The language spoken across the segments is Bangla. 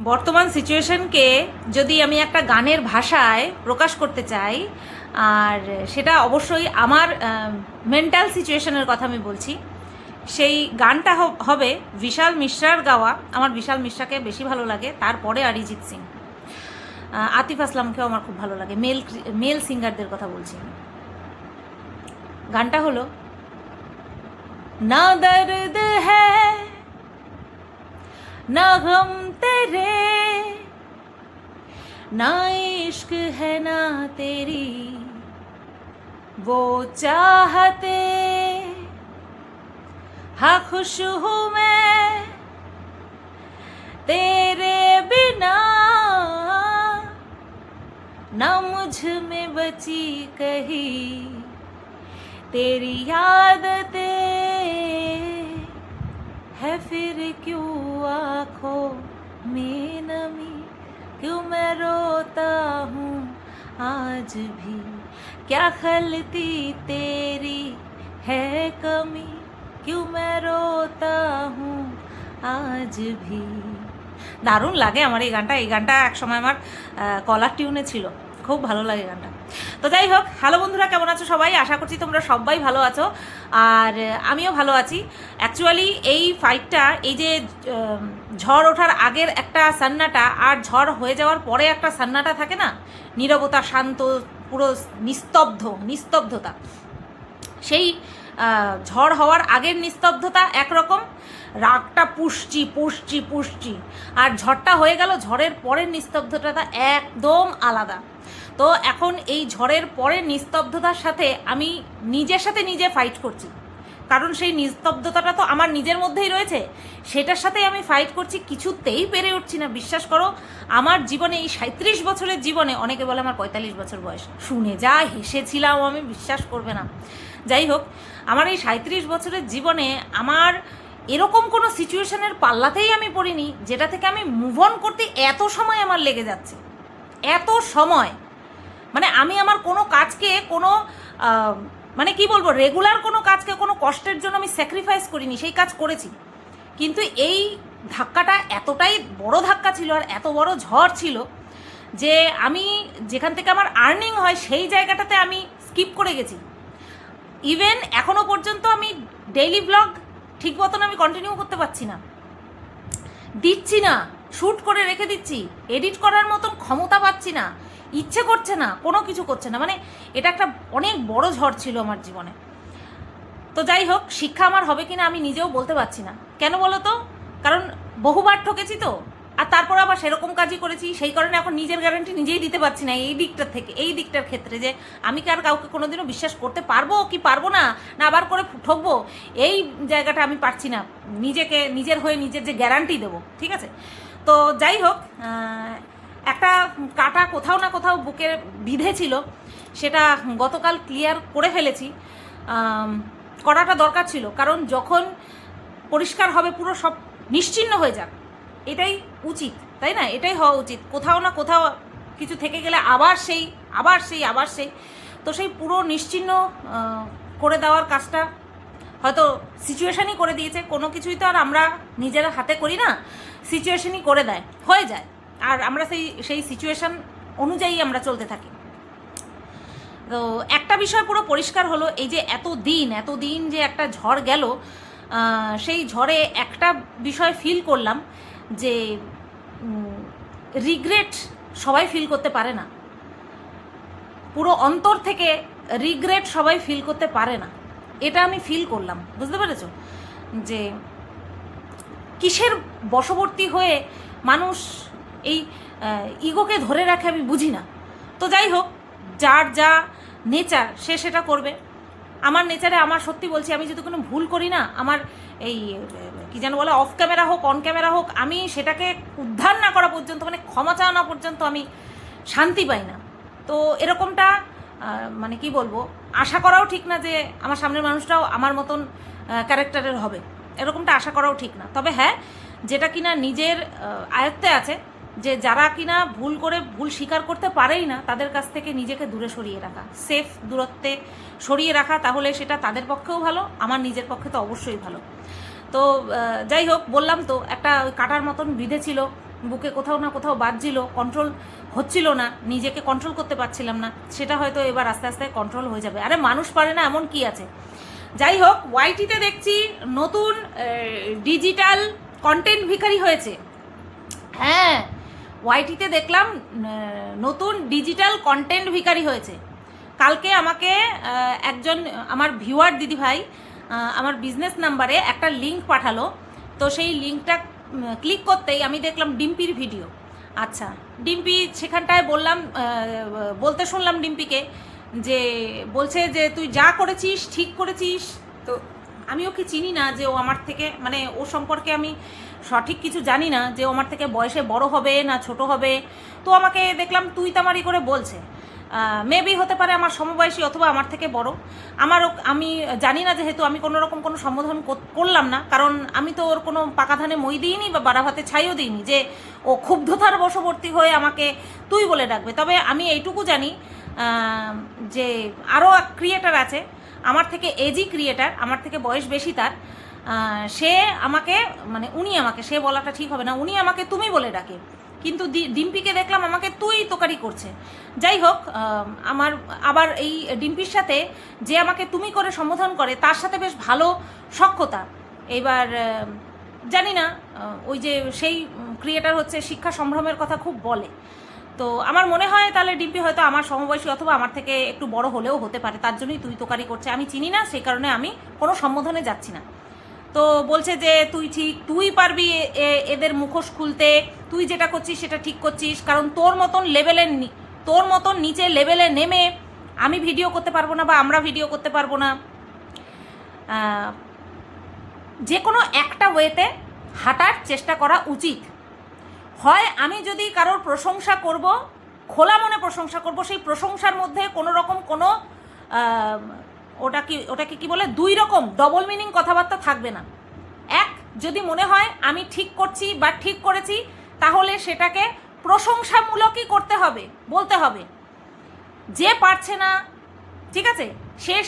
বর্তমান সিচুয়েশনকে যদি আমি একটা গানের ভাষায় প্রকাশ করতে চাই, আর সেটা অবশ্যই আমার মেন্টাল সিচুয়েশনের কথা আমি বলছি, সেই গানটা হবে বিশাল মিশ্রার গাওয়া। আমার বিশাল মিশ্রাকে বেশি ভালো লাগে, তারপরে অরিজিৎ সিং, আতিফ আসলামকেও আমার খুব ভালো লাগে। মেল সিঙ্গারদের কথা বলছি। গানটা হলো না দর্দ হ্যায় ना गम तेरे, ना इश्क है ना तेरी वो चाहते, हाँ खुश हूँ मैं तेरे बिना, ना मुझ में बची कहीं तेरी आदतें है, फिर क्यों आँखों में नमी, क्यों मैं रोता हूँ आज भी, क्या खलती तेरी है कमी, क्यों मैं रोता हूँ आज भी। দারুণ লাগে আমার এই গানটা। এই গানটা এক সময় আমার কলার টিউনে ছিল, খুব ভালো লাগে গানটা। তো যাই হোক, হ্যালো বন্ধুরা, কেমন আছো সবাই? আশা করছি তোমরা সবাই ভালো আছো, আর আমিও ভালো আছি। অ্যাকচুয়ালি এই ফাইটটা, এই যে ঝড় ওঠার আগের একটা সান্নাটা আর ঝড় হয়ে যাওয়ার পরে একটা সান্নাটা থাকে না, নীরবতা, শান্ত, পুরো নিস্তব্ধতা, সেই ঝড় হওয়ার আগের নিস্তব্ধতা একরকম, রাগটা পুষছি, আর ঝড়টা হয়ে গেল, ঝড়ের পরের নিস্তব্ধতা একদম আলাদা। তো এখন এই ঝড়ের পরের নিস্তব্ধতার সাথে আমি নিজের সাথে নিজে ফাইট করছি, কারণ সেই নিস্তব্ধতাটা তো আমার নিজের মধ্যেই রয়েছে, সেটার সাথেই আমি ফাইট করছি। কিছুতেই পেরে উঠছি না। বিশ্বাস করো, আমার জীবনে এই 37 বছরের জীবনে, অনেকে বলে আমার 45 বছর বয়স, শুনে যা হেসেছিলাম আমি, বিশ্বাস করবে না। যাই হোক, আমার এই 37 বছরের জীবনে আমার এরকম কোনো সিচুয়েশনের পাল্লাতেই আমি পড়িনি যেটা থেকে আমি মুভ অন করতে এত সময় আমার লেগে যাচ্ছে। এত সময়, মানে আমি আমার কোনো কাজকে কোনো মানে কি বলবো, রেগুলার কোনো কাজকে কোনো কষ্টের জন্য আমি স্যাক্রিফাইস করিনি, সেই কাজ করেছি। কিন্তু এই ধাক্কাটা এতটাই বড় ধাক্কা ছিল, আর এত বড় ঝড় ছিল যে আমি যেখান থেকে আমার আর্নিং হয় সেই জায়গাটাতে আমি স্কিপ করে গেছি। ইভেন এখনও পর্যন্ত আমি ডেইলি ব্লগ ঠিক মতন আমি কন্টিনিউ করতে পারছি না, দিচ্ছি না, শ্যুট করে রেখে দিচ্ছি, এডিট করার মতন ক্ষমতা পাচ্ছি না, ইচ্ছে করছে না, কোনো কিছু করছে না। মানে এটা একটা অনেক বড় ঝড় ছিল আমার জীবনে। তো যাই হোক, শিক্ষা আমার হবে কিনা আমি নিজেও বলতে পারছি না। কেন বলো তো? কারণ বহুবার ঠকেছি তো, আর তারপর আবার সেরকম কাজই করেছি, সেই কারণে এখন নিজের গ্যারান্টি নিজেই দিতে পারছি না এই দিকটার ক্ষেত্রে, যে আমি কি আর কাউকে কোনোদিনও বিশ্বাস করতে পারবো কি পারবো না, না আবার করে ঠকবো, এই জায়গাটা আমি পারছি না নিজেকে, নিজের হয়ে নিজের যে গ্যারান্টি দেবো। ঠিক আছে, তো যাই হোক, একটা কাটা কোথাও না কোথাও বুকে বিঁধেছিল, সেটা গতকাল ক্লিয়ার করে ফেলেছি। করাটা দরকার ছিল, কারণ যখন পরিষ্কার হবে, পুরো সব নিশ্চিহ্ন হয়ে যাক, এটাই উচিত, তাই না? এটাই হওয়া উচিত। কোথাও না কোথাও কিছু থেকে গেলে আবার সেই তো সেই পুরো নিশ্চিহ্ন করে দেওয়ার কাজটা হয়তো সিচুয়েশানই করে দিয়েছে। কোনো কিছুই তো আর আমরা নিজেরা হাতে করি না, সিচুয়েশানই করে দেয়, হয়ে যায়, আর আমরা সেই সিচুয়েশান অনুযায়ী আমরা চলতে থাকি। তো একটা বিষয় পুরো পরিষ্কার হলো, এই যে এতদিন যে একটা ঝড় গেল, সেই ঝড়ে একটা বিষয় ফিল করলাম, যে রিগ্রেট সবাই ফিল করতে পারে না, পুরো অন্তর থেকে রিগ্রেট সবাই ফিল করতে পারে না। এটা আমি ফিল করলাম, বুঝতে পেরেছো? যে কিসের বশবর্তী হয়ে মানুষ এই ইগোকে ধরে রাখে আমি বুঝি না। তো যাই হোক, যার যা নেচার সে সেটা করবে। আমার নেচারে, আমার সত্যি বলছি, আমি যদি কোনো ভুল করি না, আমার এই কি যেন বলে, অফ ক্যামেরা হোক অন ক্যামেরা হোক, আমি সেটাকে উদ্ধার না করা পর্যন্ত, মানে ক্ষমা চাওয়া না পর্যন্ত আমি শান্তি পাই না। তো এরকমটা মানে কি বলবো, আশা করাও ঠিক না যে আমার সামনের মানুষটাও আমার মতন ক্যারেক্টারের হবে, এরকমটা আশা করাও ঠিক না। তবে হ্যাঁ, যেটা কিনা নিজের আয়ত্তে আছে, যে যারা কিনা ভুল স্বীকার করতে পারেই না, তাদের কাছ থেকে নিজেকে দূরে সরিয়ে রাখা, সেফ দূরত্বে সরিয়ে রাখা, তাহলে সেটা তাদের পক্ষেও ভালো, আমার নিজের পক্ষে তো অবশ্যই ভালো। তো যাই হোক, বললাম তো, একটা কাটার মতন বিঁধেছিল, বুকে কোথাও না কোথাও বাজছিল, কন্ট্রোল হচ্ছিল না, নিজেকে কন্ট্রোল করতে পারছিলাম না, সেটা হয়তো এবার আস্তে আস্তে কন্ট্রোল হয়ে যাবে। আরে মানুষ পারে না এমন কি আছে। যাই হোক, ওয়াইটিতে দেখছি নতুন ডিজিটাল কন্টেন্ট ভিখারি হয়েছে। হ্যাঁ, ওয়াইটিতে দেখলাম নতুন ডিজিটাল কন্টেন্ট ভিখারি হয়েছে। কালকে আমাকে একজন আমার ভিউয়ার দিদিভাই আমার বিজনেস নাম্বারে একটা লিঙ্ক পাঠালো। তো সেই লিঙ্কটা ক্লিক করতেই আমি দেখলাম ডিম্পির ভিডিও। আচ্ছা, ডিম্পি সেখানটায় বলতে শুনলাম ডিম্পিকে যে বলছে যে তুই যা করেছিস ঠিক করেছিস। তো আমি ওকে চিনি না যে ও আমার থেকে, মানে ও সম্পর্কে আমি সঠিক কিছু জানি না যে ও আমার থেকে বয়সে বড় হবে না ছোট হবে। তো আমাকে দেখলাম তুই তামারি করে বলছে। মেবি হতে পারে আমার সমবয়সী অথবা আমার থেকে বড়। আমি জানি না, যেহেতু আমি কোনো রকম কোনো সম্বোধন করলাম না, কারণ আমি তো ওর কোনো পাকা ধানে মই দিইনি বা বাড়া ভাতে ছাইও দিইনি যে ও ক্ষুব্ধতার বশবর্তী হয়ে আমাকে তুই বলে ডাকবে। তবে আমি এইটুকু জানি যে আরও এক ক্রিয়েটার আছে আমার থেকে এজি ক্রিয়েটার, আমার থেকে বয়স বেশি তার। সে আমাকে, মানে উনি আমাকে, সে বলাটা ঠিক হবে না, উনি আমাকে তুমি বলে ডাকে, কিন্তু ডিম্পিকে দেখলাম আমাকে তুই তোকারি করছে। যাই হোক, আমার আবার এই ডিম্পির সাথে যে আমাকে তুমি করে সম্বোধন করে তার সাথে বেশ ভালো সখ্যতা। এইবার জানি না, ওই যে সেই ক্রিয়েটার হচ্ছে শিক্ষা সম্ভ্রমের কথা খুব বলে। তো আমার মনে হয় তাহলে ডিম্পি হয়তো আমার সমবয়সী অথবা আমার থেকে একটু বড় হলেও হতে পারে, তার জন্যই তুই তোকারি করছে। আমি চিনি না, সেই কারণে আমি কোনো সম্বোধনে যাচ্ছি না। তো বলছে যে তুই ঠিক, তুই পারবি এদের মুখোশ খুলতে, তুই যেটা করছিস সেটা ঠিক করছিস, কারণ তোর মতন নিচে লেভেলে নেমে আমি ভিডিও করতে পারবো না বা আমরা ভিডিও করতে পারবো না। যে কোনো একটা ওয়েতে হাঁটার চেষ্টা করা উচিত। হয় আমি যদি কারোর প্রশংসা করব, খোলা মনে প্রশংসা করব, সেই প্রশংসার মধ্যে কোনো রকম কোনো ওটাকে কি বলে, দুই রকম ডবল মিনিং কথাবার্তা থাকবে না। এক, যদি মনে হয় আমি ঠিক করছি বা ঠিক করেছি, তাহলে সেটাকে প্রশংসামূলকই করতে হবে, বলতে হবে। যে পারছে না, ঠিক আছে,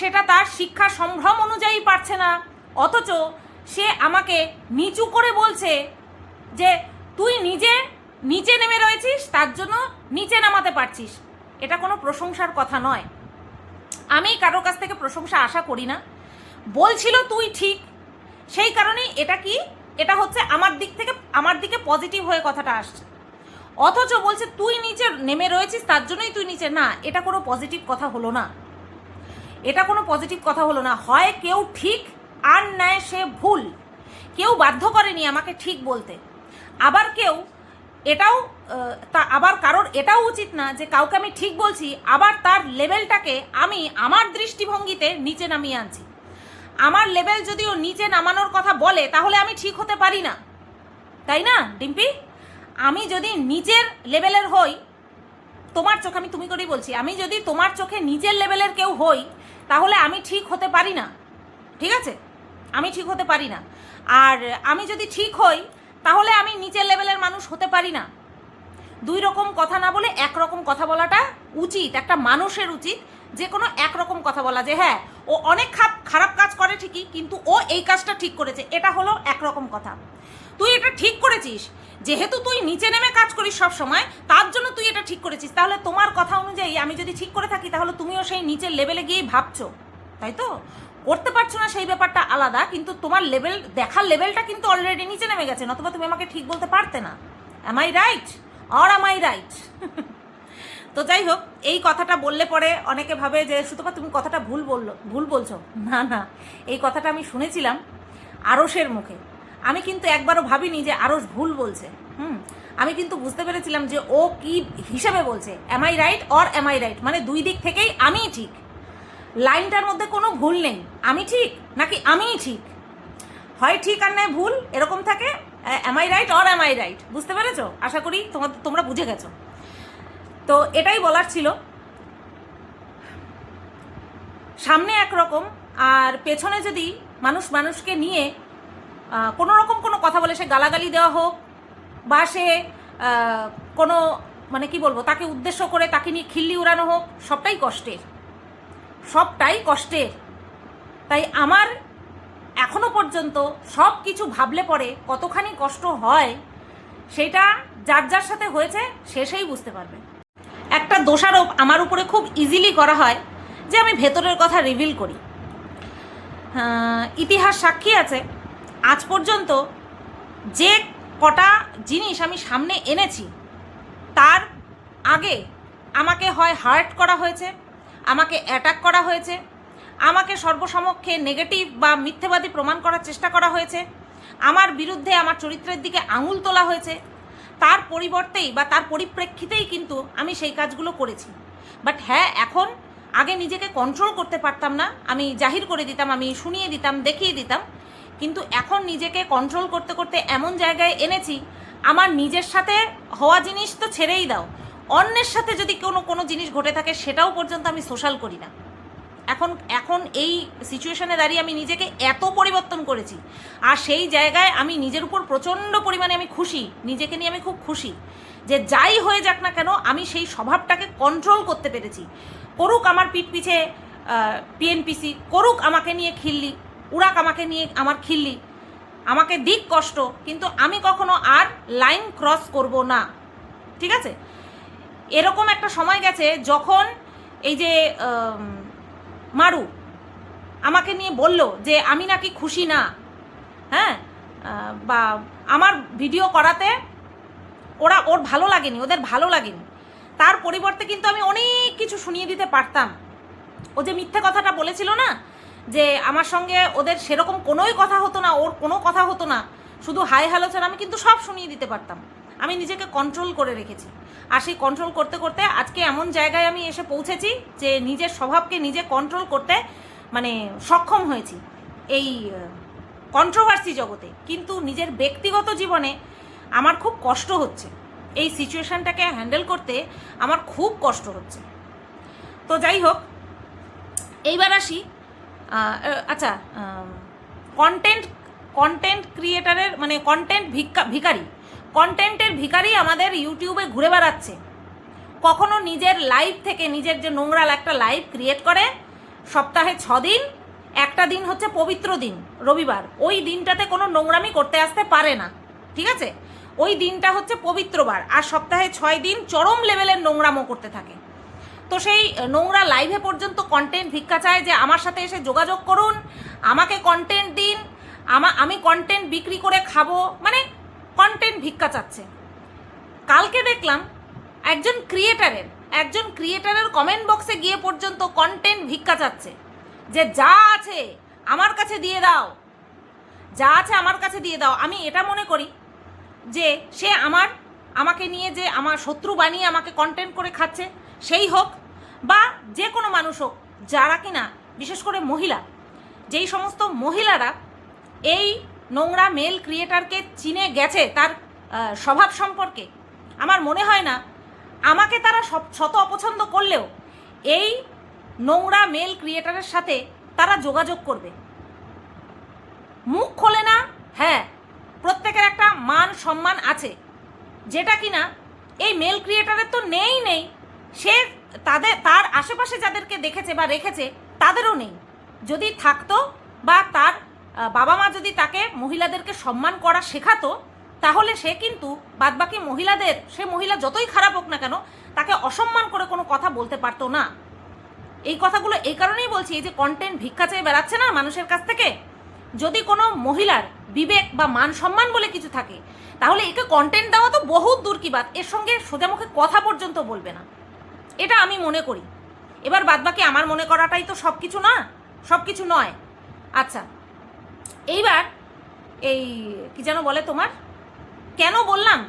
সেটা তার শিক্ষা সম্ভ্রম অনুযায়ী পারছে না, অথচ সে আমাকে নিচু করে বলছে যে তুই নিচে নেমে রয়েছিস, তার জন্য নিচে নামাতে পারছিস। এটা কোনো প্রশংসার কথা নয়। আমি কারোর কাছ থেকে প্রশংসা আশা করি না। বলছিল তুই ঠিক, সেই কারণেই এটা হচ্ছে আমার দিকে পজিটিভ হয়ে কথাটা আসছে। অথচ বলছে তুই নিচে নেমে রয়েছিস তার জন্যই তুই নিচে, না, এটা কোনো পজিটিভ কথা হলো না। এটা কোনো পজিটিভ কথা হলো না। হয় কেউ ঠিক আর নেয় সে ভুল, কেউ বাধ্য করেনি আমাকে ঠিক বলতে। আবার আবার কারোর এটাও উচিত না যে কাউকে আমি ঠিক বলছি আবার তার লেভেলটাকে আমি আমার দৃষ্টিভঙ্গিতে নিচে নামিয়ে আনছি। আমার লেভেল যদিও নিচে নামানোর কথা বলে, তাহলে আমি ঠিক হতে পারি না, তাই না ডিম্পি? আমি যদি নিচের লেভেলের হই, তোমার চোখে, আমি তুমি করেই বলছি, আমি যদি তোমার চোখে নিচের লেভেলের কেউ হই, তাহলে আমি ঠিক হতে পারি না, ঠিক আছে? আমি ঠিক হতে পারি না। আর আমি যদি ঠিক হই, তাহলে আমি নিচের লেভেলের মানুষ হতে পারি না। দুই রকম কথা না বলে একরকম কথা বলাটা উচিত। একটা মানুষের উচিত যে কোনো একরকম কথা বলা, যে হ্যাঁ ও অনেক খারাপ কাজ করে ঠিকই, কিন্তু ও এই কাজটা ঠিক করেছে, এটা হলো একরকম কথা। তুই এটা ঠিক করেছিস, যেহেতু তুই নিচে নেমে কাজ করিস সব সময়, তার জন্য তুই এটা ঠিক করেছিস। তাহলে তোমার কথা অনুযায়ী আমি যদি ঠিক করে থাকি, তাহলে তুমিও সেই নিচের লেভেলে গিয়েই ভাবছো, তাই তো? করতে পারছো না সেই ব্যাপারটা আলাদা, কিন্তু তোমার দেখার লেভেলটা কিন্তু অলরেডি নিচে নেমে গেছে, নতুবা তুমি আমাকে ঠিক বলতে পারতে না। Am I right or am I right? তো যাই হোক, এই কথাটা বললে পরে অনেকে ভাবে যে সুতপা তুমি কথাটা ভুল বলছো। না না, এই কথাটা আমি শুনেছিলাম আরশের মুখে। আমি কিন্তু একবারও ভাবিনি যে আরশ ভুল বলছে। আমি কিন্তু বুঝতে পেরেছিলাম যে ও কি হিসাবে বলছে, am I right or am I right, মানে দুই দিক থেকেই আমিই ঠিক। লাইনটার মধ্যে কোনো ভুল নেই, আমি ঠিক নাকি আমিই ঠিক, হয় ঠিক আর নয় ভুল, এরকম থাকে। Am I right or am I right, বুঝতে পেরেছো? আশা করি তোমরা বুঝে গেছো। তো এটাই বলার ছিল। সামনে একরকম আর পেছনে যদি মানুষকে নিয়ে কোনো রকম কোনো কথা বলে, সে গালাগালি দেওয়া হোক বা সে কোনো, মানে কি বলবো, তাকে উদ্দেশ্য করে তাকে নিয়ে খিল্লি উড়ানো হোক, সবটাই কষ্টের। তাই আমার এখনো পর্যন্ত সব কিছু ভাবলে পরে কতখানি কষ্ট হয় সেটা যার যার সাথে হয়েছে সে সেই বুঝতে পারবে। একটা দোষারোপ আমার উপরে খুব ইজিলি করা হয় যে আমি ভেতরের কথা রিভিল করি। ইতিহাস সাক্ষী আছে, আজ পর্যন্ত যে কটা জিনিস আমি সামনে এনেছি তার আগে আমাকে হয় হার্ট করা হয়েছে, আমাকে অ্যাটাক করা হয়েছে, আমাকে সর্বসমক্ষে নেগেটিভ বা মিথ্যেবাদী প্রমাণ করার চেষ্টা করা হয়েছে, আমার বিরুদ্ধে আমার চরিত্রের দিকে আঙুল তোলা হয়েছে। তার পরিবর্তেই বা তার পরিপ্রেক্ষিতেই কিন্তু আমি সেই কাজগুলো করেছি। বাট হ্যাঁ, এখন আগে নিজেকে কন্ট্রোল করতে পারতাম না, আমি জাহির করে দিতাম, আমি শুনিয়ে দিতাম, দেখিয়ে দিতাম। কিন্তু এখন নিজেকে কন্ট্রোল করতে করতে এমন জায়গায় এনেছি, আমার নিজের সাথে হওয়া জিনিস তো ছেড়েই দাও, অন্যের সাথে যদি কোনো জিনিস ঘটে থাকে সেটাও পর্যন্ত আমি সোশ্যাল করি না। এখন এই সিচুয়েশনে দাঁড়িয়ে আমি নিজেকে এত পরিবর্তন করেছি, আর সেই জায়গায় আমি নিজের উপর প্রচণ্ড পরিমাণে আমি খুশি, নিজেকে নিয়ে আমি খুব খুশি যে যাই হয়ে যাক না কেন আমি সেই স্বভাবটাকে কন্ট্রোল করতে পেরেছি। করুক আমার পিঠ পিছে পিএনপিসি, করুক আমাকে নিয়ে খিল্লি, উড়াক আমাকে নিয়ে আমার খিল্লি, আমাকে দিক কষ্ট, কিন্তু আমি কখনো আর লাইন ক্রস করব না। ঠিক আছে? এরকম একটা সময় গেছে যখন এই যে মারু আমাকে নিয়ে বলল যে আমি নাকি খুশি না, হ্যাঁ, বা আমার ভিডিও করাতে ওর ভালো লাগেনি, ওদের ভালো লাগেনি। তার পরিবর্তে কিন্তু আমি অনেক কিছু শুনিয়ে দিতে পারতাম। ও যে মিথ্যে কথাটা বলেছিল না, যে আমার সঙ্গে ওদের সেরকম কোনোই কথা হতো না, ওর কোনো কথা হতো না, শুধু হাই হ্যালো ছাড়া, আমি কিন্তু সব শুনিয়ে দিতে পারতাম। আমি নিজেকে কন্ট্রোল করে রেখেছি, আর সেই কন্ট্রোল করতে করতে আজকে এমন জায়গায় আমি এসে পৌঁছেছি যে নিজের স্বভাবকে নিজে কন্ট্রোল করতে মানে সক্ষম হয়েছি এই কন্ট্রোভার্সি জগতে। কিন্তু নিজের ব্যক্তিগত জীবনে আমার খুব কষ্ট হচ্ছে, এই সিচুয়েশানটাকে হ্যান্ডেল করতে আমার খুব কষ্ট হচ্ছে। তো যাই হোক, এইবার আসি, আচ্ছা, কন্টেন্ট ক্রিয়েটারের মানে কন্টেন্টের ভিখারি আমাদের ইউটিউবে ঘুরে বেড়াচ্ছে। কখনো নিজের লাইভ থেকে, নিজের যে নোংরা একটা লাইভ ক্রিয়েট করে, সপ্তাহে 6 দিন, একটা দিন হচ্ছে পবিত্র দিন রবিবার, ওই দিনটাতে কোনো নোংরামি করতে আসতে পারে না। ঠিক আছে? ওই দিনটা হচ্ছে পবিত্রবার, আর সপ্তাহে 6 দিন চরম লেভেলের নোংরামো করতে থাকে। তো সেই নোংরা লাইভে পর্যন্ত কন্টেন্ট ভিক্ষা চায় যে আমার সাথে এসে যোগাযোগ করুন, আমাকে কন্টেন্ট দিন, আমি কন্টেন্ট বিক্রি করে খাবো, মানে কন্টেন্ট ভিক্ষা চাচ্ছে। কালকে দেখলাম একজন ক্রিয়েটারের কমেন্ট বক্সে গিয়ে পর্যন্ত কন্টেন্ট ভিক্ষা চাচ্ছে যে যা আছে আমার কাছে দিয়ে দাও, যা আছে আমার কাছে দিয়ে দাও। আমি এটা মনে করি যে সে আমাকে নিয়ে যে আমার শত্রু বানিয়ে আমাকে কন্টেন্ট করে খাচ্ছে, সেই হোক বা যে কোনো মানুষ হোক, যারা কিনা বিশেষ করে মহিলা, যেই সমস্ত মহিলারা এই নোংরা মেল ক্রিয়েটারকে চিনে গেছে তার স্বভাব সম্পর্কে, আমার মনে হয় না আমাকে তারা শত অপছন্দ করলেও এই নোংরা মেল ক্রিয়েটারের সাথে তারা যোগাযোগ করবে। মুখ খোলে না, হ্যাঁ, প্রত্যেকের একটা মান সম্মান আছে, যেটা কিনা এই মেল ক্রিয়েটারের তো নেই। সে তার আশেপাশে যাদেরকে দেখেছে বা রেখেছে তাদেরও নেই। যদি থাকতো বা তার বাবা মা যদি তাকে মহিলাদেরকে সম্মান করা শেখাতো, তাহলে সে কিন্তু বাদবাকি মহিলাদের, সে মহিলা যতই খারাপ হোক না কেন, তাকে অসম্মান করে কোনো কথা বলতে পারতো না। এই কথাগুলো এই কারণেই বলছি, এই যে কন্টেন্ট ভিক্ষা চেয়ে বেড়াচ্ছে না মানুষের কাছ থেকে, যদি কোনো মহিলার বিবেক বা মান সম্মান বলে কিছু থাকে, তাহলে একে কন্টেন্ট দেওয়া তো বহুত দূর কি বাত, এর সঙ্গে সোজামুখে কথা পর্যন্ত বলবে না, এটা আমি মনে করি। এবার বাদবাকি আমার মনে করাটাই তো সব কিছু না, সব কিছু নয়। আচ্ছা, এইবার এই কি যেন বলে, তোমার কেন বললাম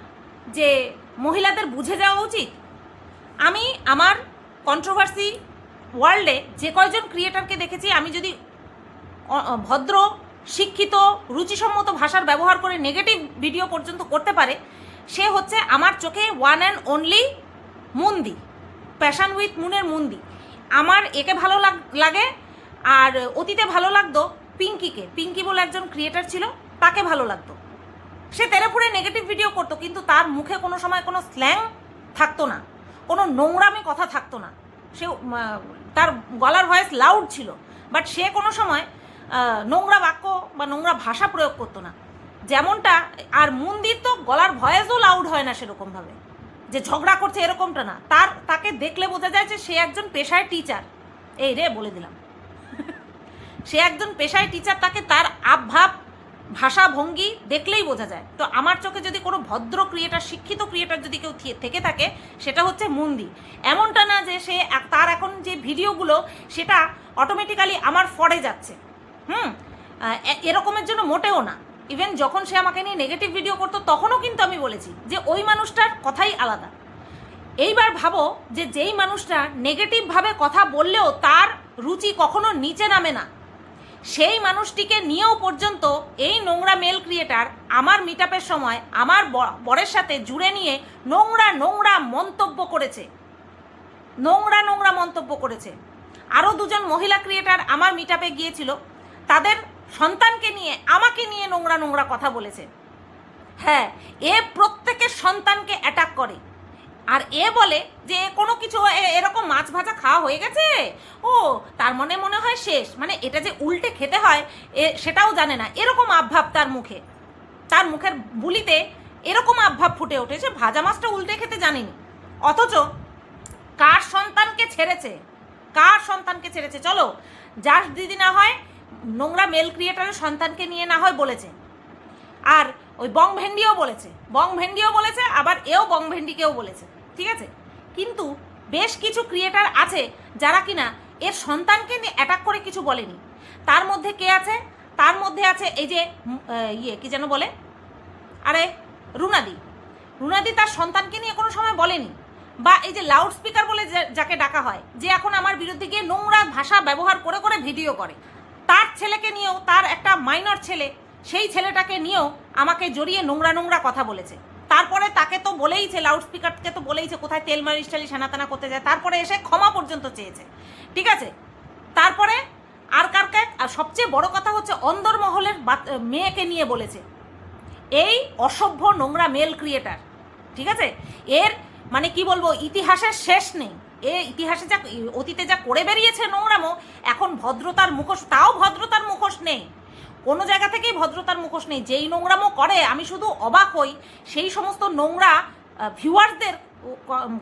যে মহিলাদের বুঝে যাওয়া উচিত। আমি আমার কন্ট্রোভার্সি ওয়ার্ল্ডে যে কয়জন ক্রিয়েটারকে দেখেছি, আমি যদি ভদ্র, শিক্ষিত, রুচিসম্মত ভাষার ব্যবহার করে নেগেটিভ ভিডিও পর্যন্ত করতে পারে, সে হচ্ছে আমার চোখে ওয়ান অ্যান্ড অনলি মুন্দি, প্যাশন উইথ মুনের মুন্দি। আমার একে ভালো লাগে, আর অতীতে ভালো লাগতো পিঙ্কি বলে একজন ক্রিয়েটার ছিল, তাকে ভালো লাগতো। সে তেরেপুরে নেগেটিভ ভিডিও করতো, কিন্তু তার মুখে কোনো সময় কোনো স্ল্যাং থাকতো না, কোনো নোংরামি কথা থাকতো না। সে তার গলার ভয়েস লাউড ছিল, বাট সে কোনো সময় নোংরা বাক্য বা নোংরা ভাষা প্রয়োগ করতো না। যেমনটা, আর মন্দির তো গলার ভয়েসও লাউড হয় না সেরকমভাবে, যে ঝগড়া করছে এরকমটা না, তাকে দেখলে বোঝা যায় যে সে একজন পেশায় টিচার। এই রে বলে দিলাম, সে একজন পেশায় টিচার, তাকে তার আবভাব ভাষা ভঙ্গি দেখলেই বোঝা যায়। তো আমার চোখে যদি কোনো ভদ্র ক্রিয়েটার, শিক্ষিত ক্রিয়েটার যদি কেউ থেকে থাকে, সেটা হচ্ছে মুন্দি। এমনটা না যে সে তার এখন যে ভিডিওগুলো সেটা অটোমেটিক্যালি আমার ফরে যাচ্ছে, এরকমের জন্য মোটেও না। ইভেন যখন সে আমাকে নিয়ে নেগেটিভ ভিডিও করতো তখনও কিন্তু আমি বলেছি যে ওই মানুষটার কথাই আলাদা। এইবার ভাবো যে যেই মানুষটা নেগেটিভভাবে কথা বললেও তার রুচি কখনো নিচে নামে না, সেই মানুষটিকে নিয়েও পর্যন্ত এই নোংরা মেল ক্রিয়েটার আমার মিটআপের সময় আমার বরের সাথে জুড়ে নিয়ে নোংরা নোংরা মন্তব্য করেছে, নোংরা নোংরা মন্তব্য করেছে। আরও দুজন মহিলা ক্রিয়েটার আমার মিটআপে গিয়েছিল, তাদের সন্তানকে নিয়ে আমাকে নিয়ে নোংরা নোংরা কথা বলেছে। হ্যাঁ, এ প্রত্যেকের সন্তানকে অ্যাটাক করে, আর এ বলে যে কোনো কিছু এরকম মাছ ভাজা খাওয়া হয়ে গেছে, ও তার মনে হয় শেষ, মানে এটা যে উল্টে খেতে হয় সেটাও জানে না, এরকম আবভাব তার মুখে, তার মুখের বুলিতে এরকম আবভাব ফুটে উঠেছে, ভাজা মাছটা উল্টে খেতে জানেনি। অথচ কার সন্তানকে ছেড়েছে, কার সন্তানকে ছেড়েছে? চলো জাস্ট দিদি না হয় নোংরা মেল ক্রিয়েটারের সন্তানকে নিয়ে না হয় বলেছে, আর ওই বং ভেন্ডিও বলেছে, আবার এও বং ভেন্ডিকেও বলেছে, ঠিক আছে। কিন্তু বেশ কিছু ক্রিয়েটার আছে যারা কিনা এর সন্তানকে নিয়ে অ্যাটাক করে কিছু বলেনি। তার মধ্যে কে আছে? তার মধ্যে আছে এই যে কি যেন বলে, আরে রুনাদি তার সন্তানকে নিয়ে কোনো সময় বলেনি। বা এই যে লাউড স্পিকার বলে যাকে ডাকা হয়, যে এখন আমার বিরুদ্ধে গিয়ে নোংরা ভাষা ব্যবহার করে করে ভিডিও করে, তার ছেলেকে নিয়েও, তার একটা মাইনর ছেলে, সেই ছেলেটাকে নিয়েও আমাকে জড়িয়ে নোংরা নোংরা কথা বলেছে। তারপরে তাকে তো বলেইছে, লাউড স্পিকারকে তো বলেইছে কোথায় তেল মালিশ টালিশ হানাতানা করতে যায়, তারপরে এসে ক্ষমা পর্যন্ত চেয়েছে, ঠিক আছে। তারপরে আর কারকে, আর সবচেয়ে বড় কথা হচ্ছে অন্দরমহলের মেয়েকে নিয়ে বলেছে, এই অসভ্য নোংরা মেল ক্রিয়েটার, ঠিক আছে। এর মানে কি বলবো, ইতিহাসের শেষ নেই। ইতিহাসে যা অতীতে যা করে বেরিয়েছে নোংরামো, এখন ভদ্রতার মুখোশ, তাও ভদ্রতার মুখোশ নেই, কোনো জায়গা থেকেই ভদ্রতার মুখোশ নেই। যেই নোংরামো করে আমি শুধু অবাক হই সেই সমস্ত নোংরা ভিউয়ার্সদের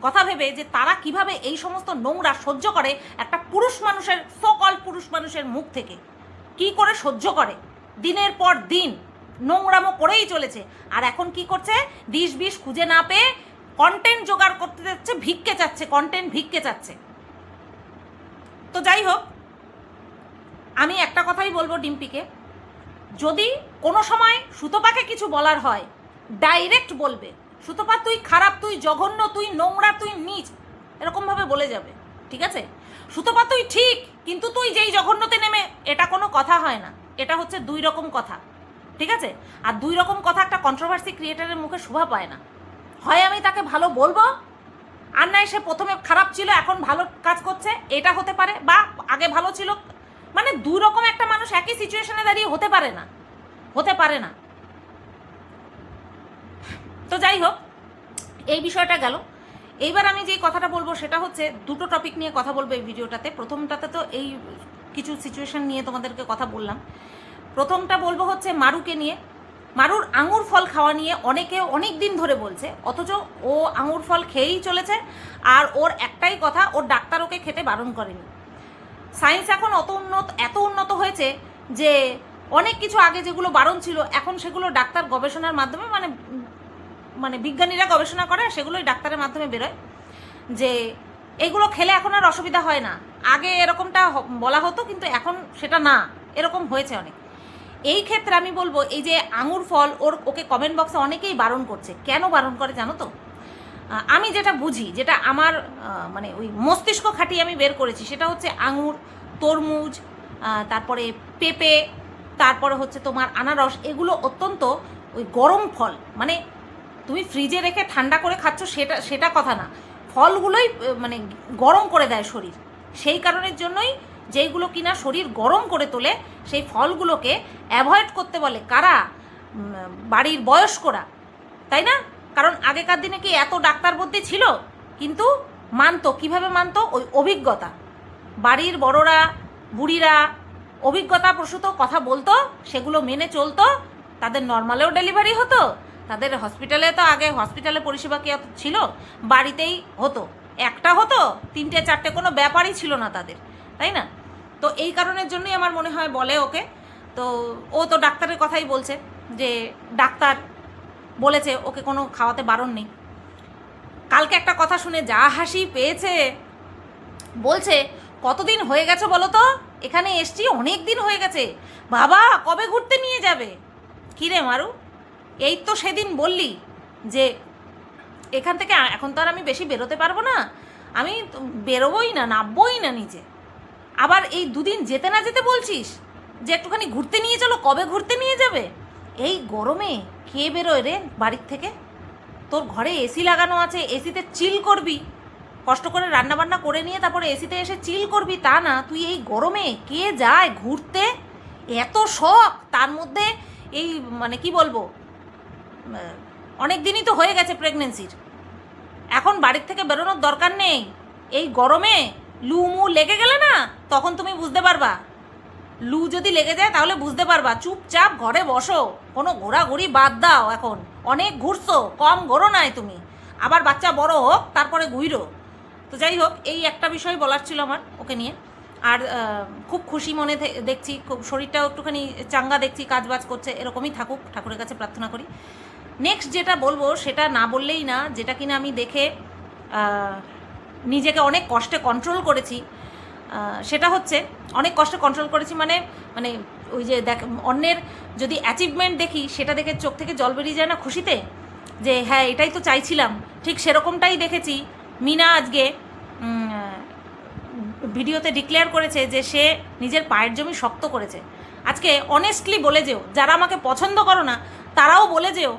কথা ভেবে, যে তারা কিভাবে এই সমস্ত নোংরা সহ্য করে একটা পুরুষ মানুষের, সকল পুরুষ মানুষের মুখ থেকে কি করে সহ্য করে, দিনের পর দিন নোংরামো করেই চলেছে। আর এখন কি করছে, বিষ খুঁজে না পেয়ে কন্টেন্ট জোগাড় করতে যাচ্ছে, ভিক্ষে চাচ্ছে, কন্টেন্ট ভিক্ষে চাচ্ছে। তো যাই হোক, আমি একটা কথাই বলবো ডিম্পিকে, যদি কোনো সময় সুতপাকে কিছু বলার হয় ডাইরেক্ট বলবে, সুতপা তুই খারাপ, তুই জঘন্য, তুই নোংরা, তুই নীচ, এরকমভাবে বলে যাবে, ঠিক আছে। সুতপা তুই ঠিক, কিন্তু তুই যেই জঘন্যতে নেমে, এটা কোনো কথা হয় না, এটা হচ্ছে দুই রকম কথা, ঠিক আছে। আর দুই রকম কথা একটা কন্ট্রোভার্সি ক্রিয়েটারের মুখে শোভা পায় না। হয় আমি তাকে ভালো বলবো, আর নয় সে প্রথমে খারাপ ছিল এখন ভালো কাজ করছে, এটা হতে পারে, বা আগে ভালো ছিল, মানে দুই রকম একটা মানুষ একই সিচুয়েশনে দাঁড়িয়ে হতে পারে না। তো যাই হোক, এই বিষয়টা গেল। এইবার আমি যে কথাটা বলবো সেটা হচ্ছে, দুটো টপিক নিয়ে কথা বলবো এই ভিডিওটাতে। প্রথমটাতে তো এই কিছু সিচুয়েশন নিয়ে তোমাদেরকে কথা বললাম। প্রথমটা বলবো হচ্ছে মারুকে নিয়ে। মারুর আঙুর ফল খাওয়া নিয়ে অনেকে অনেক দিন ধরে বলছে, অথচ ও আঙুর ফল খেয়েই চলেছে। আর ওর একটাই কথা, ওর ডাক্তার ওকে খেতে বারণ করেনি। সায়েন্স এখন এত উন্নত হয়েছে যে অনেক কিছু আগে যেগুলো বারণ ছিল, এখন সেগুলো ডাক্তার গবেষণার মাধ্যমে, মানে বিজ্ঞানীরা গবেষণা করে, সেগুলোই ডাক্তারের মাধ্যমে বেরোয় যে এগুলো খেলে এখন আর অসুবিধা হয় না। আগে এরকমটা বলা হতো, কিন্তু এখন সেটা না, এরকম হয়েছে অনেক। এই ক্ষেত্রে আমি বলবো, এই যে আঙুর ফল, ওকে কমেন্ট বক্সে অনেকেই বারণ করছে। কেন বারণ করে জানো তো? আমি যেটা বুঝি, যেটা আমার মানে ওই মস্তিষ্ক খাটিয়ে আমি বের করেছি, সেটা হচ্ছে আঙুর, তরমুজ, তারপরে পেঁপে, তারপরে হচ্ছে তোমার আনারস, এগুলো অত্যন্ত ওই গরম ফল, মানে তুমি ফ্রিজে রেখে ঠান্ডা করে খাচ্ছ সেটা কথা না, ফলগুলোই মানে গরম করে দেয় শরীর। সেই কারণের জন্যই যেইগুলো কিনা শরীর গরম করে তোলে, সেই ফলগুলোকে অ্যাভয়েড করতে বলে কারা? বাড়ির বয়স্করা, তাই না? কারণ আগেকার দিনে কি এত ডাক্তার বুদ্ধি ছিল? কিন্তু মানতো, কিভাবে মানতো? ওই অভিজ্ঞতা, বাড়ির বড়রা বুড়িরা অভিজ্ঞতা প্রসূত কথা বলতো, সেগুলো মেনে চলতো, তাদের নর্মালেও ডেলিভারি হতো, তাদের হসপিটালে তো আগে হসপিটালে পরিষেবা কি ছিল, বাড়িতেই হতো, একটা হতো, 3টে 4টে কোনো ব্যাপারই ছিল না তাদের, তাই না? তো এই কারণের জন্যই আমার মনে হয় বলে ওকে। তো ও তো ডাক্তারের কথাই বলছে যে ডাক্তার বলেছে ওকে কোনো খাওয়াতে বারণ নেই। কালকে একটা কথা শুনে যা হাসি পেয়েছে, বলছে কতদিন হয়ে গেছে বলো তো, এখানে এসছি অনেক দিন হয়ে গেছে, বাবা কবে ঘুরতে নিয়ে যাবে? কী রে মারু, এই তো সেদিন বললি যে এখান থেকে এখন তো আর আমি বেশি বেরোতে পারবো না, আমি বেরোবোই না, নামবোই না নিচে, আবার এই দুদিন যেতে না যেতে বলছিস যে একটুখানি ঘুরতে নিয়ে চলো, কবে ঘুরতে নিয়ে যাবে? এই গরমে কে বেরোয় রে বাড়ির থেকে? তোর ঘরে এসি লাগানো আছে, এসিতে চিল করবি, কষ্ট করে রান্নাবান্না করে নিয়ে তারপরে এসিতে এসে চিল করবি, তা না, তুই এই গরমে কে যায় ঘুরতে? এত শখ, তার মধ্যে এই মানে কি বলবো, অনেক দিনই তো হয়ে গেছে প্রেগনেন্সির, এখন বাড়ির থেকে বেরোনোর দরকার নেই। এই গরমে লু মু লেগে গেলে না, তখন তুমি বুঝতে পারবা, লু যদি লেগে যায় তাহলে বুঝতে পারবা, চুপচাপ ঘরে বসো, কোনো ঘোরাঘুরি বাদ দাও, এখন অনেক ঘুরছো, কম ঘোরো নাই তুমি, আবার বাচ্চা বড় হোক তারপরে ঘুরো। তো যাই হোক, এই একটা বিষয় বলার ছিল আমার ওকে নিয়ে। আর খুব খুশি মনে দেখছি, খুব শরীরটাও একটুখানি চাঙ্গা দেখছি, কাজবাজ করছে, এরকমই থাকুক, ঠাকুরের কাছে প্রার্থনা করি। নেক্সট যেটা বলবো সেটা না বললেই না, যেটা কিনা আমি দেখে নিজেকে অনেক কষ্টে কন্ট্রোল করেছি, সেটা হচ্ছে অনেক কষ্টে কন্ট্রোল করেছি মানে মানে ওই যে দেখ, অন্যের যদি অ্যাচিভমেন্ট দেখি সেটা দেখে চোখ থেকে জল বেরিয়ে যায় না খুশিতে, যে হ্যাঁ এটাই তো চাইছিলাম, ঠিক সেরকমটাই দেখেছি। মিনা আজকে ভিডিওতে ডিক্লেয়ার করেছে যে সে নিজের পায়ের জমি শক্ত করেছে। আজকে অনেস্টলি বলে যেও, যারা আমাকে পছন্দ করো না তারাও বলে যেও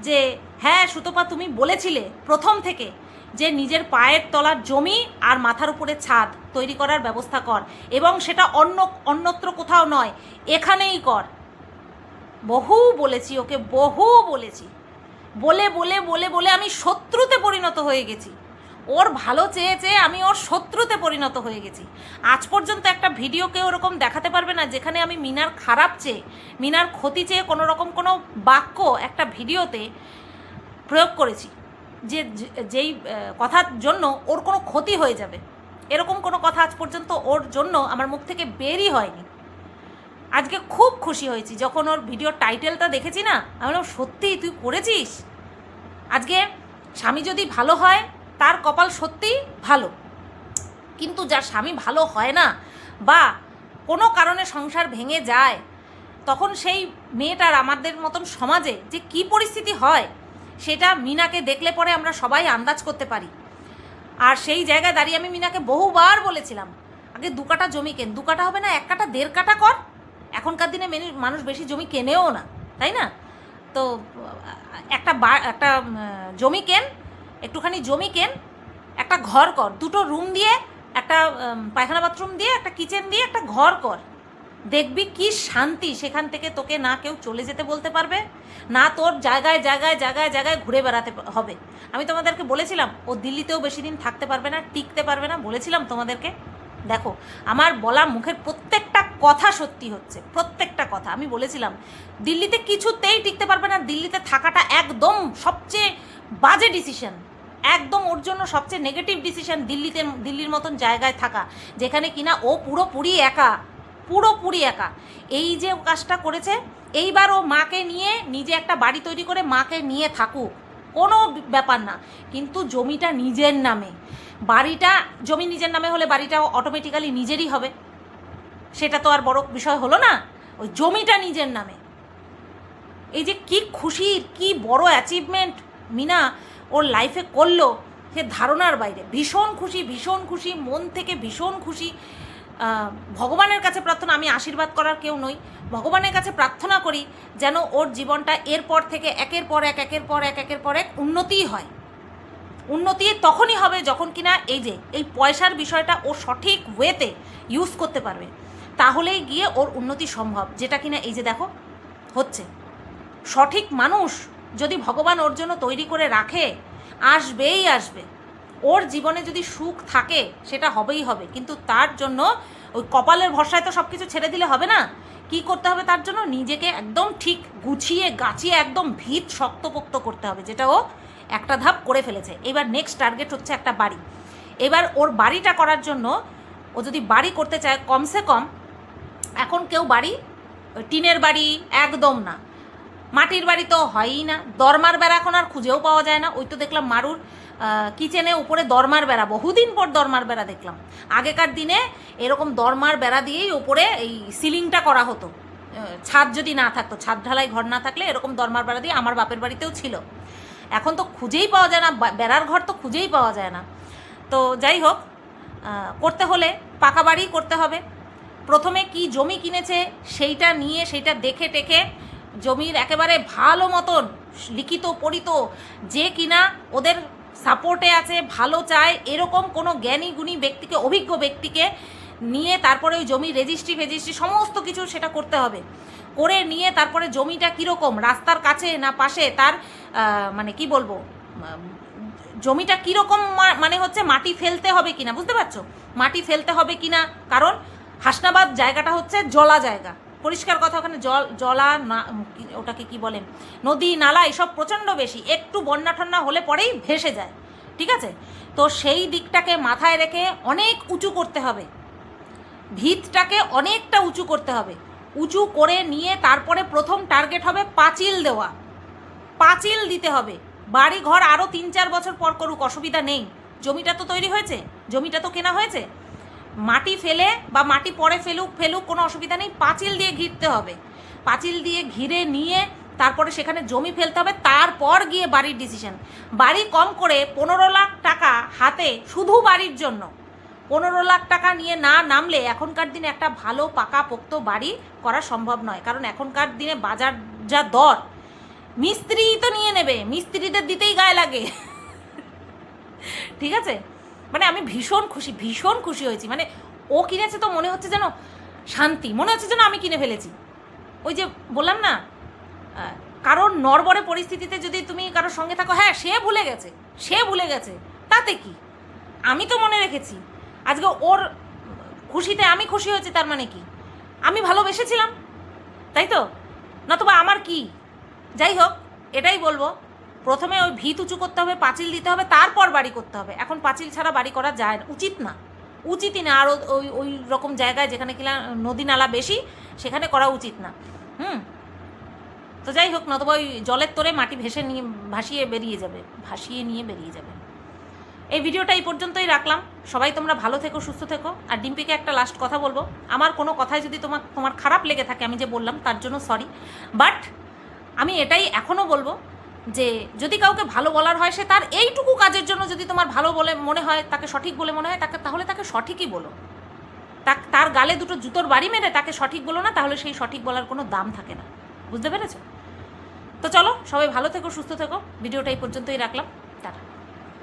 যে হ্যাঁ সুতপা তুমি বলেছিলে প্রথম থেকে যে নিজের পায়ের তলার জমি আর মাথার উপরে ছাদ তৈরি করার ব্যবস্থা কর, এবং সেটা অন্যত্র কোথাও নয়, এখানেই কর। বহু বলেছি ওকে, বহু বলেছি, বলে বলে বলে বলে আমি শত্রুতে পরিণত হয়ে গেছি, ওর ভালো চেয়ে চেয়ে আমি ওর শত্রুতে পরিণত হয়ে গেছি। আজ পর্যন্ত একটা ভিডিওকে ওরকম দেখাতে পারবে না যেখানে আমি মিনার খারাপ চেয়ে, মিনার ক্ষতি চেয়ে কোনো রকম কোনো বাক্য একটা ভিডিওতে প্রয়োগ করেছি, যেই কথার জন্য ওর কোনো ক্ষতি হয়ে যাবে, এরকম কোনো কথা আজ পর্যন্ত ওর জন্য আমার মুখ থেকে বেরই হয়নি। আজকে খুব খুশি হয়েছি যখন ওর ভিডিওর টাইটেলটা দেখেছি না, আমি বললাম সত্যিই তুই করেছিস। আজকে স্বামী যদি ভালো হয় তার কপাল সত্যিই ভালো, কিন্তু যার স্বামী ভালো হয় না বা কোনো কারণে সংসার ভেঙে যায়, তখন সেই মেয়েটার আমাদের মতন সমাজে যে কি পরিস্থিতি হয় সেটা মিনাকে দেখলে পরে আমরা সবাই আন্দাজ করতে পারি। আর সেই জায়গায় দাঁড়িয়ে আমি মিনাকে বহুবার বলেছিলাম, আগে 2 কাঠা জমি কেন, 2 কাঠা হবে না 1 কাঠা 1.5 কাঠা কর, এখনকার দিনে মানুষ বেশি জমি কেনেও না, তাই না? তো একটা জমি কেন, একটুখানি জমি কেন, একটা ঘর কর, 2টো রুম দিয়ে, একটা পায়খানা বাথরুম দিয়ে, একটা কিচেন দিয়ে একটা ঘর কর, দেখবি কি শান্তি। সেখান থেকে তোকে না কেউ চলে যেতে বলতে পারবে, না তোর জায়গায় জায়গায় জায়গায় জায়গায় ঘুরে বেড়াতে হবে। আমি তোমাদেরকে বলেছিলাম ও দিল্লিতেও বেশি দিন থাকতে পারবে না, টিকতে পারবে না, বলেছিলাম তোমাদেরকে। দেখো আমার বলা মুখের প্রত্যেকটা কথা সত্যি হচ্ছে, প্রত্যেকটা কথা। আমি বলেছিলাম দিল্লিতে কিছুতেই টিকতে পারবে না, দিল্লিতে থাকাটা একদম সবচেয়ে বাজে ডিসিশন, একদম ওর জন্য সবচেয়ে নেগেটিভ ডিসিশন দিল্লির মতন জায়গায় থাকা, যেখানে কিনা ও পুরোপুরি একা, পুরোপুরি একা। এই যে কাজটা করেছে, এইবার ও মাকে নিয়ে নিজে একটা বাড়ি তৈরি করে মাকে নিয়ে থাকুক, কোনো ব্যাপার না, কিন্তু জমিটা নিজের নামে। বাড়িটা জমি নিজের নামে হলে বাড়িটাও অটোমেটিক্যালি নিজেরই হবে, সেটা তো আর বড় বিষয় হলো না, ওই জমিটা নিজের নামে। এই যে কি খুশির, কি বড় অ্যাচিভমেন্ট মিনা ওর লাইফে করলো, সে ধারণার বাইরে। ভীষণ খুশি, ভীষণ খুশি, মন থেকে ভীষণ খুশি। ভগবানের কাছে প্রার্থনা, আমি আশীর্বাদ করার কেউ নই, ভগবানের কাছে প্রার্থনা করি যেন ওর জীবনটা এরপর থেকে একের পর এক একের পর এক একের পর এক উন্নতিই হয়। উন্নতি তখনই হবে যখন কিনা এই পয়সার বিষয়টা ও সঠিক ওয়েতে ইউজ করতে পারবে, তাহলেই গিয়ে ওর উন্নতি সম্ভব, যেটা কিনা এই যে দেখো হচ্ছে। সঠিক মানুষ যদি ভগবান ওর জন্য তৈরি করে রাখে, আসবেই আসবে। ওর জীবনে যদি সুখ থাকে সেটা হবেই হবে, কিন্তু তার জন্য ওই কপালের ভরসায় তো সব কিছু ছেড়ে দিলে হবে না। কি করতে হবে তার জন্য? নিজেকে একদম ঠিক গুছিয়ে গাছিয়ে একদম ভিত শক্তপোক্ত করতে হবে, যেটা ও একটা ধাপ করে ফেলেছে। এবার নেক্সট টার্গেট হচ্ছে একটা বাড়ি। এবার ওর বাড়িটা করার জন্য ও যদি বাড়ি করতে চায়, কমসে কম এখন কেউ বাড়ি টিনের বাড়ি একদম না, মাটির বাড়ি তো হয়ই না, দরমার বেড়া এখন আর খুঁজেও পাওয়া যায় না। ওই তো দেখলাম মারুর কিচেনে উপরে দরমার বেড়া, বহুদিন পর দরমার বেড়া দেখলাম। আগেকার দিনে এরকম দরমার বেড়া দিয়েই ওপরে এই সিলিংটা করা হতো, ছাদ যদি না থাকতো, ছাদ ঢালাই ঘর না থাকলে এরকম দরমার বেড়া দিয়ে আমার বাপের বাড়িতেও ছিল। এখন তো খুঁজেই পাওয়া যায় না, বেড়ার ঘর তো খুঁজেই পাওয়া যায় না। তো যাই হোক, করতে হলে পাকা বাড়ি করতে হবে। প্রথমে কি জমি কিনেছে সেইটা নিয়ে, সেইটা দেখে টেখে জমির একেবারে ভালো মতন লিখিত পড়িত, যে কিনা ওদের সাপোর্টে আছে, ভালো চায়, এরকম কোনো জ্ঞানী গুণী ব্যক্তিকে, অভিজ্ঞ ব্যক্তিকে নিয়ে তারপরে ওই জমি রেজিস্ট্রি ফেজিস্ট্রি সমস্ত কিছু সেটা করতে হবে। করে নিয়ে তারপরে জমিটা কীরকম, রাস্তার কাছে না পাশে, তার মানে কি বলবো, জমিটা কীরকম, মানে হচ্ছে মাটি ফেলতে হবে কিনা, বুঝতে পারছো? মাটি ফেলতে হবে কিনা, কারণ হাসনাবাদ জায়গাটা হচ্ছে জলা জায়গা, পরিষ্কার কথা, ওখানে জলা না, ওটাকে কি বলেন, নদী নালা এসব প্রচণ্ড বেশি, একটু বন্যা ঠন্যা হলে পরেই ভেসে যায়, ঠিক আছে? তো সেই দিকটাকে মাথায় রেখে অনেক উঁচু করতে হবে, ভিতটাকে অনেকটা উঁচু করতে হবে। উঁচু করে নিয়ে তারপরে প্রথম টার্গেট হবে পাঁচিল দেওয়া, পাঁচিল দিতে হবে। বাড়ি ঘর আরও 3-4 বছর পর করুক, অসুবিধা নেই, জমিটা তো তৈরি হয়েছে, জমিটা তো কেনা হয়েছে, মাটি ফেলে বা মাটি পরে ফেলুক কোনো অসুবিধা নেই, পাঁচিল দিয়ে ঘিরতে হবে। পাঁচিল দিয়ে ঘিরে নিয়ে তারপরে সেখানে জমি ফেলতে হবে, তারপর গিয়ে বাড়ির ডিসিশন। বাড়ি কম করে 15 লাখ টাকা হাতে শুধু বাড়ির জন্য, 15 লাখ টাকা নিয়ে না নামলে এখনকার দিনে একটা ভালো পাকা পোক্ত বাড়ি করা সম্ভব নয়। কারণ এখনকার দিনে বাজার যা দর, মিস্ত্রি তো নিয়ে নেবে, মিস্ত্রিদের দিতেই গায়ে লাগে, ঠিক আছে? মানে আমি ভীষণ খুশি হয়েছি। মানে ও কিনেছে তো মনে হচ্ছে যেন শান্তি, মনে হচ্ছে যেন আমি কিনে ফেলেছি। ওই যে বললাম না, কারোর নড়বড়ে পরিস্থিতিতে যদি তুমি কারোর সঙ্গে থাকো, হ্যাঁ সে ভুলে গেছে, তাতে কি, আমি তো মনে রেখেছি। আজকে ওর খুশিতে আমি খুশি হয়েছি, তার মানে কি আমি ভালোবেসেছিলাম, তাই তো? নতুবা আমার কি? যাই হোক, এটাই বলবো, প্রথমে ওই ভিত উঁচু করতে হবে, পাঁচিল দিতে হবে, তারপর বাড়ি করতে হবে। এখন পাঁচিল ছাড়া বাড়ি করা যায় না, উচিতই না। আর ওই রকম জায়গায় যেখানে কিনা নদী নালা বেশি, সেখানে করা উচিত না। তো যাই হোক, নতুবা ওই জলের তোরে মাটি ভাসিয়ে নিয়ে বেরিয়ে যাবে। এই ভিডিওটা এই পর্যন্তই রাখলাম। সবাই তোমরা ভালো থেকো, সুস্থ থেকো। আর ডিম্পিকে একটা লাস্ট কথা বলবো, আমার কোনো কথায় যদি তোমার খারাপ লেগে থাকে, আমি যে বললাম তার জন্য সরি, বাট আমি এটাই এখনও বলবো যে যদি কাউকে ভালো বলার হয়, সে তার এইটুকু কাজের জন্য যদি তোমার ভালো বলে মনে হয়, তাকে সঠিক বলে মনে হয়, তাহলে তাকে সঠিকই বলো। তার গালে দুটো জুতোর বাড়ি মেরে তাকে সঠিক বলো না, তাহলে সেই সঠিক বলার কোনো দাম থাকে না। বুঝতে পেরেছো? তো চলো, সবাই ভালো থেকো, সুস্থ থেকো। ভিডিওটা এই পর্যন্তই রাখলাম, টাটা।